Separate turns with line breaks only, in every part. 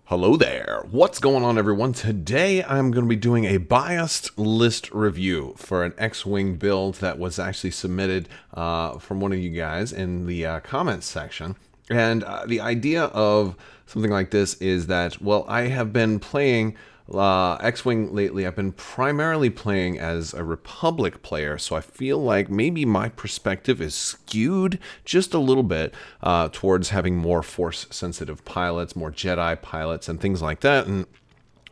Hello there. What's going on, everyone? Today I'm going to be doing a biased list review for an X-Wing build that was actually submitted from one of you guys in the comments section. And the idea of something like this is that, well, I have been playing X-Wing lately. I've been primarily playing as a Republic player, so I feel like maybe my perspective is skewed just a little bit towards having more Force-sensitive pilots, more Jedi pilots, and things like that. And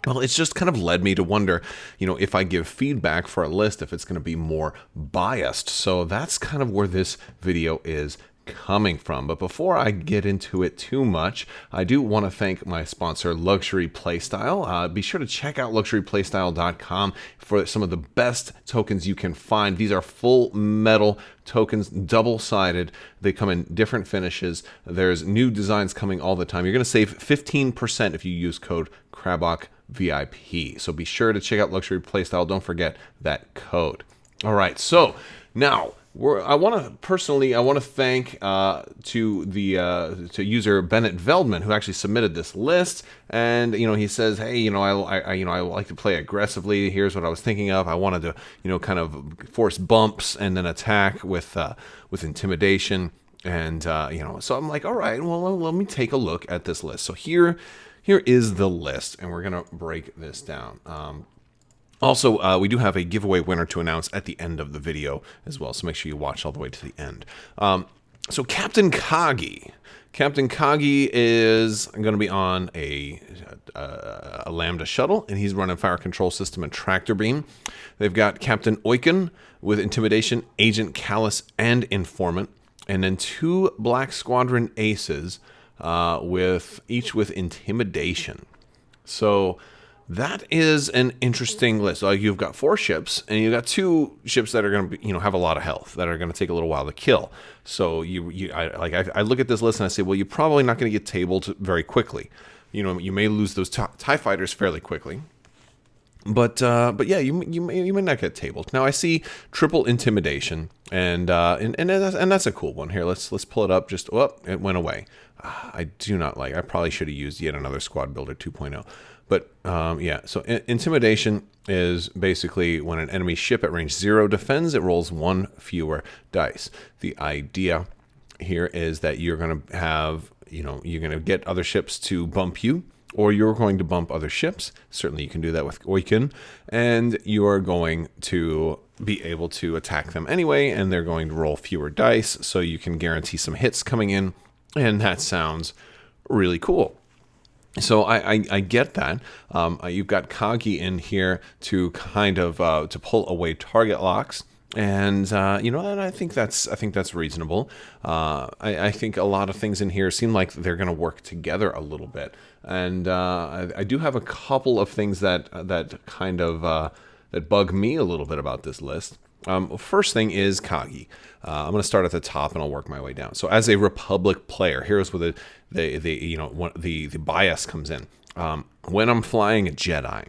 well, it's just kind of led me to wonder, if I give feedback for a list, if it's going to be more biased. So that's kind of where this video is coming from. But before I get into it too much, I do want to thank my sponsor, Luxury Playstyle. Be sure to check out luxuryplaystyle.com for some of the best tokens you can find. These are full metal tokens, double-sided. They come in different finishes. There's new designs coming all the time. You're going to save 15% if you use code Crabbok VIP. So be sure to check out Luxury Playstyle. Don't forget that code. All right, so now I want to thank to user Bennett Veldman, who actually submitted this list, and he says, hey, I like to play aggressively. Here's what I was thinking of. I wanted to kind of force bumps and then attack with intimidation, and so I'm like, all right, well, let me take a look at this list. So here is the list, and we're gonna break this down. Also, we do have a giveaway winner to announce at the end of the video as well, so make sure you watch all the way to the end. So Captain Kagi. Captain Kagi is going to be on a Lambda shuttle, and he's running fire control system and tractor beam. They've got Captain Oicunn with Intimidation, Agent Callus, and Informant, and then two Black Squadron aces each with Intimidation. So that is an interesting list. You've got 4 ships, and you've got 2 ships that are going to have a lot of health, that are going to take a little while to kill. So I look at this list and I say, well, you're probably not going to get tabled very quickly. You may lose those TIE fighters fairly quickly. But yeah, you may not get tabled. Now I see triple intimidation, and that's a cool one. Here, let's pull it up. It went away. I do not like. I probably should have used yet another Squad Builder 2.0. But yeah, so intimidation is basically when an enemy ship at range 0 defends, it rolls 1 fewer dice. The idea here is that you're going to have, you're going to get other ships to bump you, or you're going to bump other ships. Certainly you can do that with Oicunn, and you are going to be able to attack them anyway, and they're going to roll fewer dice, so you can guarantee some hits coming in, and that sounds really cool. So I get that. You've got Kagi in here to kind of to pull away target locks, and and I think that's reasonable. I think a lot of things in here seem like they're going to work together a little bit, and I do have a couple of things that kind of that bug me a little bit about this list. First thing is Kagi. I'm going to start at the top and I'll work my way down. So as a Republic player, here's where the bias comes in. When I'm flying a Jedi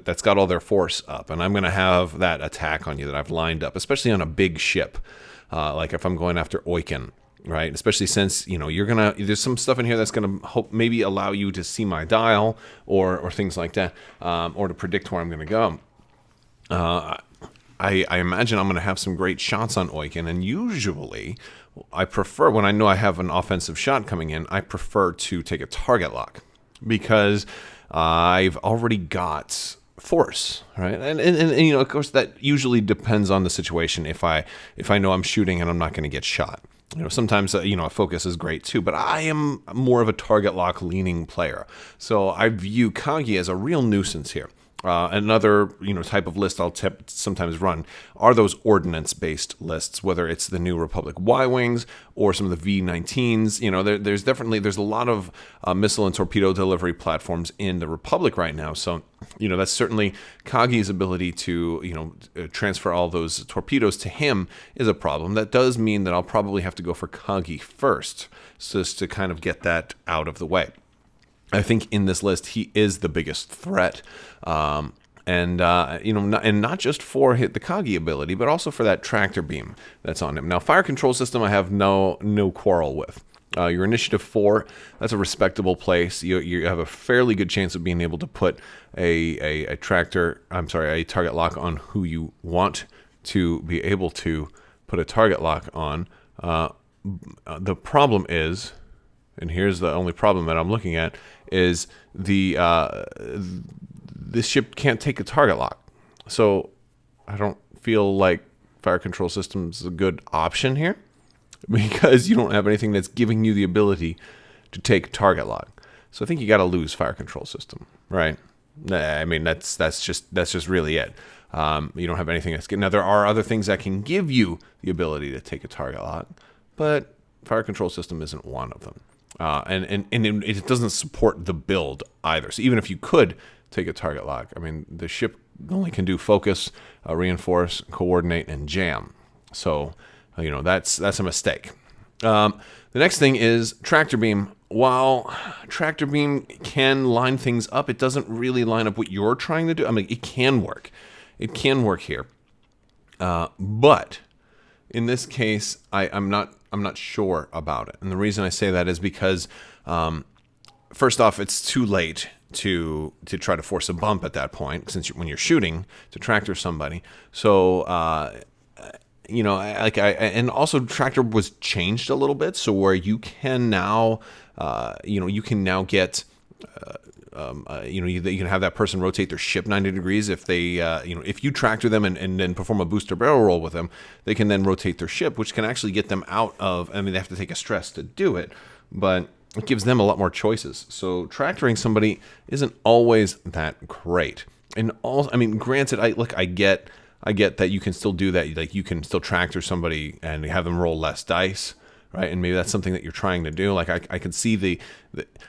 that's got all their force up, and I'm going to have that attack on you that I've lined up, especially on a big ship, like if I'm going after Oicunn, right? Especially since there's some stuff in here that's gonna maybe allow you to see my dial or things like that, or to predict where I'm going to go. I imagine I'm going to have some great shots on Oicunn, and usually I prefer, when I know I have an offensive shot coming in, I prefer to take a target lock because I've already got force, right? And of course that usually depends on the situation. If I know I'm shooting and I'm not going to get shot. Sometimes a focus is great too, but I am more of a target lock leaning player. So I view Kagi as a real nuisance here. Another type of list I'll sometimes run are those ordnance-based lists, whether it's the new Republic Y-Wings or some of the V-19s. There's a lot of missile and torpedo delivery platforms in the Republic right now. So that's certainly Kagi's ability to transfer all those torpedoes to him is a problem. That does mean that I'll probably have to go for Kagi first, just to kind of get that out of the way. I think in this list he is the biggest threat, and not just for the Kagi ability, but also for that tractor beam that's on him. Now, fire control system I have no quarrel with. Your initiative 4, that's a respectable place. You have a fairly good chance of being able to put a target lock on who you want to be able to put a target lock on. The problem is, and here's the only problem that I'm looking at, is this ship can't take a target lock. So I don't feel like fire control systems is a good option here, because you don't have anything that's giving you the ability to take target lock. So I think you got to lose fire control system, right? I mean, that's just really it. You don't have anything that's good. Now, there are other things that can give you the ability to take a target lock, but fire control system isn't one of them. And it doesn't support the build either. So even if you could take a target lock, I mean, the ship only can do focus, reinforce, coordinate, and jam. So that's a mistake. The next thing is tractor beam. While tractor beam can line things up, it doesn't really line up what you're trying to do. I mean, it can work. It can work here. But in this case, I'm not sure about it. And the reason I say that is because, first off, it's too late to try to force a bump at that point, when you're shooting to tractor somebody. So, and also tractor was changed a little bit, so where you can now, you can now get, you can have that person rotate their ship 90 degrees if they, if you tractor them and then perform a booster barrel roll with them, they can then rotate their ship, which can actually get them out of, I mean, they have to take a stress to do it, but it gives them a lot more choices. So tractoring somebody isn't always that great. And all, I mean, granted, I get that you can still do that. Like, you can still tractor somebody and have them roll less dice, right? And maybe that's something that you're trying to do. Like, I can see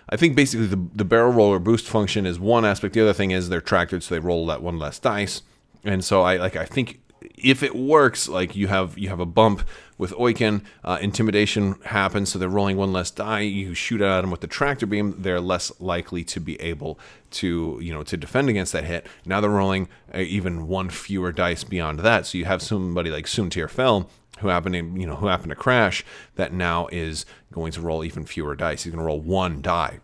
I think basically the barrel roller boost function is one aspect. The other thing is they're tractored, so they roll that one less dice. And so I think if it works, like you have a bump with Oicunn, intimidation happens, so they're rolling one less die. You shoot at them with the tractor beam, they're less likely to be able to to defend against that hit. Now they're rolling even one fewer dice beyond that. So you have somebody like Soontir Fel who happened to crash, that now is going to roll even fewer dice. He's going to roll one die.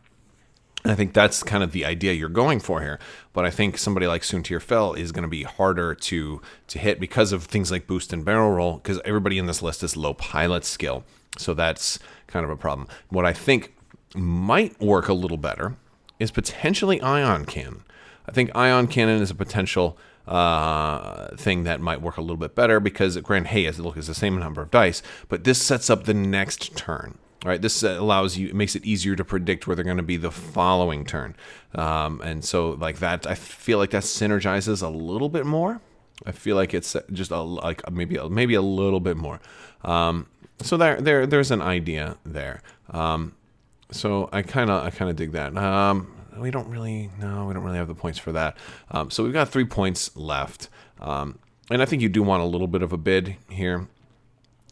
And I think that's kind of the idea you're going for here. But I think somebody like Soontir Fel is going to be harder to hit because of things like boost and barrel roll, because everybody in this list is low pilot skill. So that's kind of a problem. What I think might work a little better is potentially ion cannon. I think ion cannon is a potential thing that might work a little bit better, because it's the same number of dice, but this sets up the next turn. All right, this it makes it easier to predict where they're going to be the following turn. And so like that, I feel like that synergizes a little bit more. I feel like it's just maybe a little bit more. So there's an idea there. So I kind of dig that. We don't really have the points for that. So we've got 3 points left. And I think you do want a little bit of a bid here,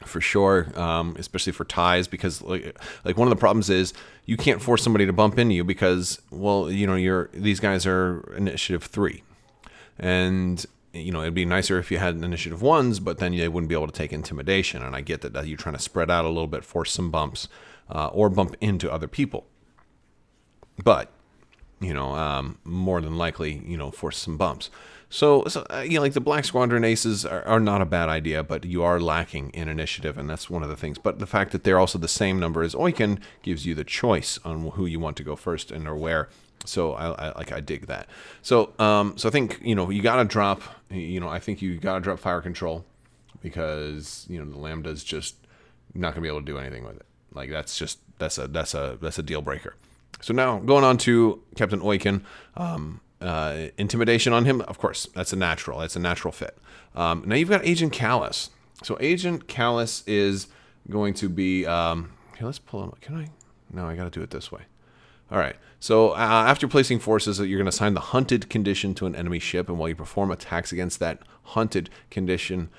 for sure, especially for ties, because like one of the problems is you can't force somebody to bump into you because, well, these guys are initiative 3, and it'd be nicer if you had initiative 1s, but then they wouldn't be able to take intimidation. And I get that you're trying to spread out a little bit, force some bumps, or bump into other people, but more than likely, force some bumps. So like the Black Squadron Aces are not a bad idea, but you are lacking in initiative, and that's one of the things. But the fact that they're also the same number as Oicunn gives you the choice on who you want to go first and or where. So I dig that. So I think you gotta drop. I think you gotta drop fire control, because the Lambda's just not gonna be able to do anything with it. Like that's a deal breaker. So now going on to Captain Oicunn. Intimidation on him, of course, that's a natural fit. Now you've got Agent Callus. So Agent Callus is going to be here, let's pull him. I gotta do it this way. All right, so after placing forces, you're going to assign the hunted condition to an enemy ship, and while you perform attacks against that hunted condition,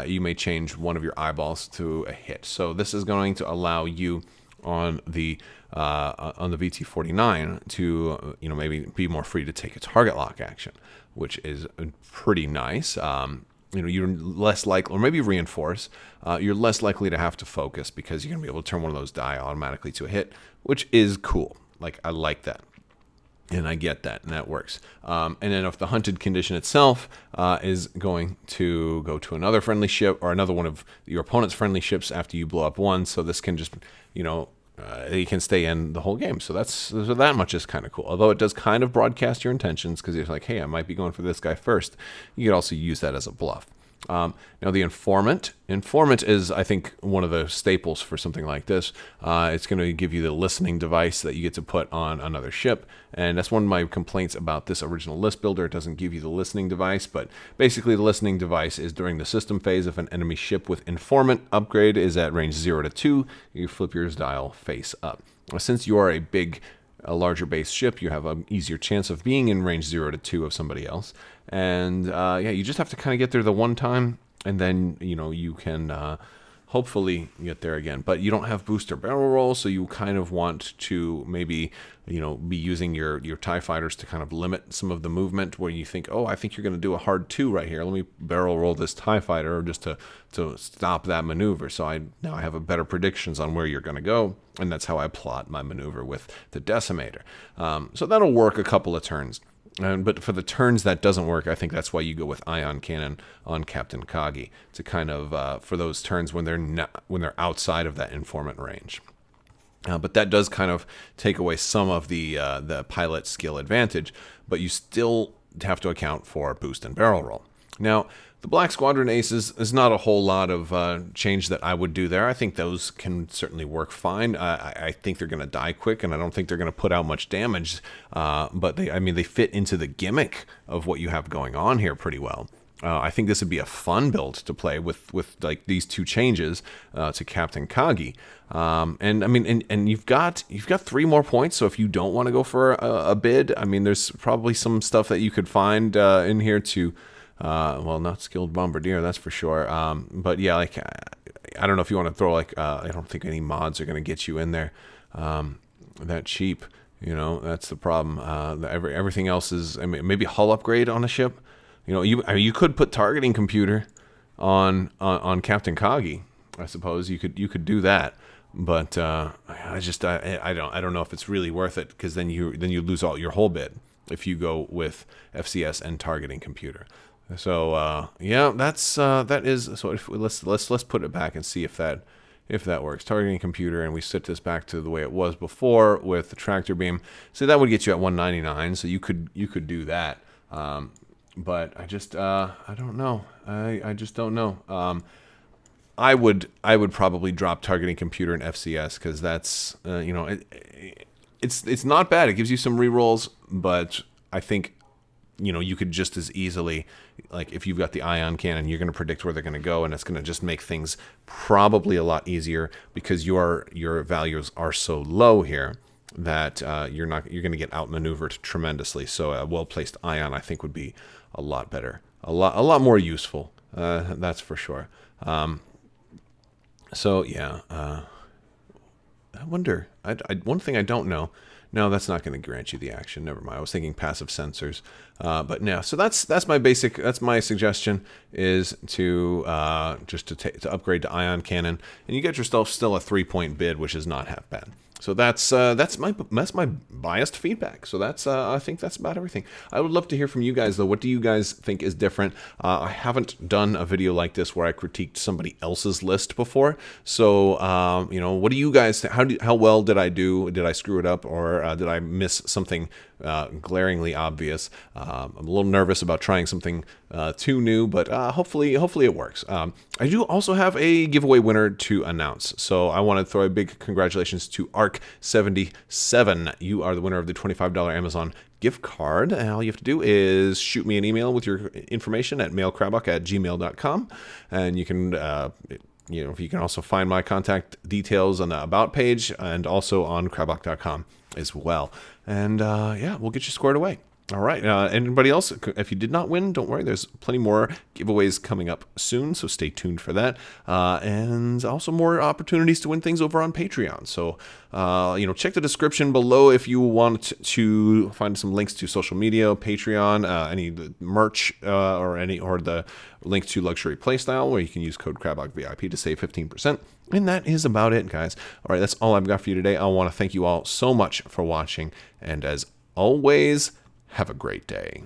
you may change one of your eyeballs to a hit. So this is going to allow you on the VT-49 to maybe be more free to take a target lock action, which is pretty nice. you're less likely, or maybe reinforce, you're less likely to have to focus because you're going to be able to turn one of those die automatically to a hit, which is cool. Like, I like that. And I get that, and that works. And then if the hunted condition itself is going to go to another friendly ship or another one of your opponent's friendly ships after you blow up one, so this can just, you can stay in the whole game. So that much is kind of cool. Although it does kind of broadcast your intentions because you're like, hey, I might be going for this guy first. You could also use that as a bluff. Now the informant is, I think, one of the staples for something like this. It's going to give you the listening device that you get to put on another ship, and that's one of my complaints about this original list builder. It doesn't give you the listening device, but basically the listening device is during the system phase. If an enemy ship with informant upgrade is at range 0 to 2, you flip your dial face up. Since you are a larger base ship, you have an easier chance of being in range 0 to 2 of somebody else. And you just have to kind of get there the one time, and then you can hopefully get there again. But you don't have booster barrel roll, so you kind of want to maybe be using your TIE fighters to kind of limit some of the movement where you think, oh, I think you're going to do a hard 2 right here. Let me barrel roll this TIE fighter just to stop that maneuver. So now I have a better predictions on where you're going to go, and that's how I plot my maneuver with the decimator. So that'll work a couple of turns. But for the turns that doesn't work, I think that's why you go with ion cannon on Captain Kagi to kind of for those turns when they're outside of that informant range. But that does kind of take away some of the pilot skill advantage, but you still have to account for boost and barrel roll. Now, the Black Squadron Aces is not a whole lot of change that I would do there. I think those can certainly work fine. I think they're going to die quick, and I don't think they're going to put out much damage. But they fit into the gimmick of what you have going on here pretty well. I think this would be a fun build to play with like these 2 changes to Captain Kagi. And you've got 3 more points. So if you don't want to go for a bid, there's probably some stuff that you could find in here to. Not skilled bombardier, that's for sure. But yeah, like I don't know if you want to throw I don't think any mods are going to get you in there that cheap. That's the problem. Everything else is maybe hull upgrade on a ship. You could put targeting computer on Captain Kagi. I suppose you could do that. But I don't know if it's really worth it because then you lose all your whole bid if you go with FCS and targeting computer. So that is so. Let's put it back and see if that works. Targeting computer, and we set this back to the way it was before with the tractor beam. So that would get you at 199. So you could do that. But I don't know. I just don't know. I would probably drop targeting computer and FCS because that's it's not bad. It gives you some rerolls, but I think you could just as easily, like if you've got the ion cannon, you're going to predict where they're going to go, and it's going to just make things probably a lot easier because your values are so low here that you're going to get outmaneuvered tremendously. So a well-placed ion, I think, would be a lot better, a lot more useful. That's for sure. I wonder. One thing I don't know. No, that's not going to grant you the action. Never mind. I was thinking passive sensors, but no. So that's my basic. That's my suggestion is to just to upgrade to ion cannon, and you get yourself still a 3-point bid, which is not half bad. So that's my biased feedback. So I think that's about everything. I would love to hear from you guys though. What do you guys think is different? I haven't done a video like this where I critiqued somebody else's list before. So what do you guys think? How well did I do? Did I screw it up, or did I miss something glaringly obvious? I'm a little nervous about trying something too new, but hopefully it works. I do also have a giveaway winner to announce. So I want to throw a big congratulations to Arc77. You are the winner of the $25 Amazon gift card. And all you have to do is shoot me an email with your information at mailcrabbok@gmail.com. And you can you can also find my contact details on the About page and also on Crabbok.com as well. And we'll get you squared away. All right. Anybody else? If you did not win, don't worry. There's plenty more giveaways coming up soon, so stay tuned for that. And also more opportunities to win things over on Patreon. So, check the description below if you want to find some links to social media, Patreon, any merch, or the link to Luxury Playstyle, where you can use code Crabbok VIP to save 15%. And that is about it, guys. All right, that's all I've got for you today. I want to thank you all so much for watching, and as always, have a great day.